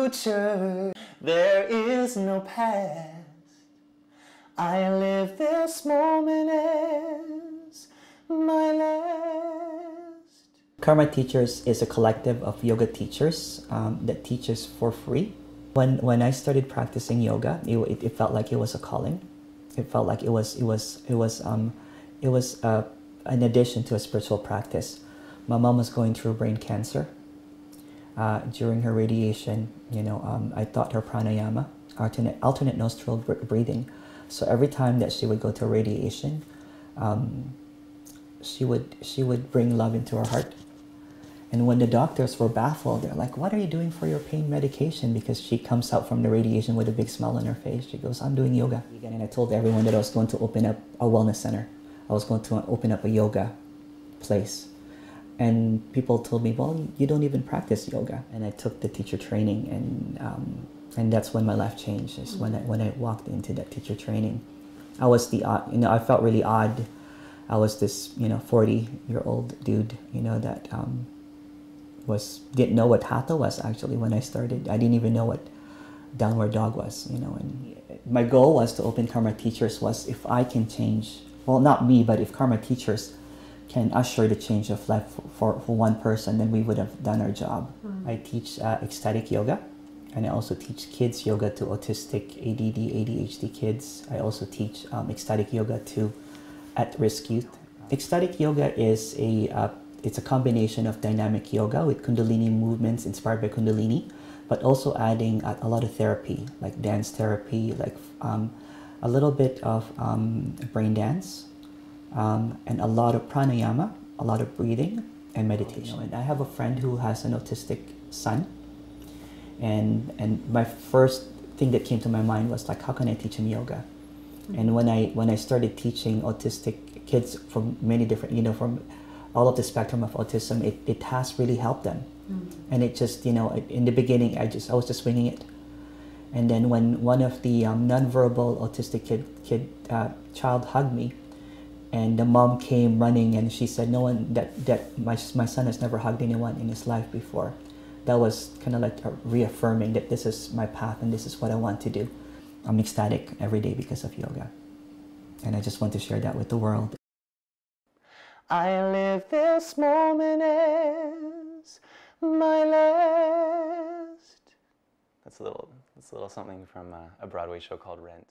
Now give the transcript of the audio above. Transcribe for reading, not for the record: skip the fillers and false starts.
future, there is no past. I live this moment as my last. Karma Teachers is a collective of yoga teachers that teaches for free. When I started practicing yoga, it felt like it was a calling. It felt like it was an addition to a spiritual practice. My mom was going through brain cancer. During her radiation, I taught her pranayama, alternate nostril breathing. So every time that she would go to radiation, she would bring love into her heart. And when the doctors were baffled, they're like, "What are you doing for your pain medication?" Because she comes out from the radiation with a big smile on her face. She goes, "I'm doing yoga." And I told everyone that I was going to open up a wellness center. I was going to open up a yoga place. And people told me, "Well, you don't even practice yoga." And I took the teacher training, and that's when my life changed. Is when I walked into that teacher training. I was I felt really odd. I was this 40-year-old dude, that didn't know what hatha was actually when I started. I didn't even know what downward dog was, And my goal was to open Karma Teachers was if I can change, well, not me, but if Karma Teachers can usher the change of life for one person, then we would have done our job. I teach ecstatic yoga, and I also teach kids yoga to autistic, ADD, ADHD kids. I also teach ecstatic yoga to at-risk youth. Ecstatic yoga is it's a combination of dynamic yoga with Kundalini movements inspired by Kundalini, but also adding a lot of therapy, like dance therapy, like a little bit of brain dance, and a lot of pranayama, a lot of breathing and meditation. And I have a friend who has an autistic son, and my first thing that came to my mind was like, how can I teach him yoga? And when I started teaching autistic kids from many different, from all of the spectrum of autism, it has really helped them. And it just, in the beginning, I was just winging it. And then when one of the nonverbal autistic child hugged me, and the mom came running and she said, "No one my son has never hugged anyone in his life before." That was kind of like reaffirming that this is my path and this is what I want to do. I'm ecstatic every day because of yoga. And I just want to share that with the world. I live this moment as my last. That's a little something from a Broadway show called Rent.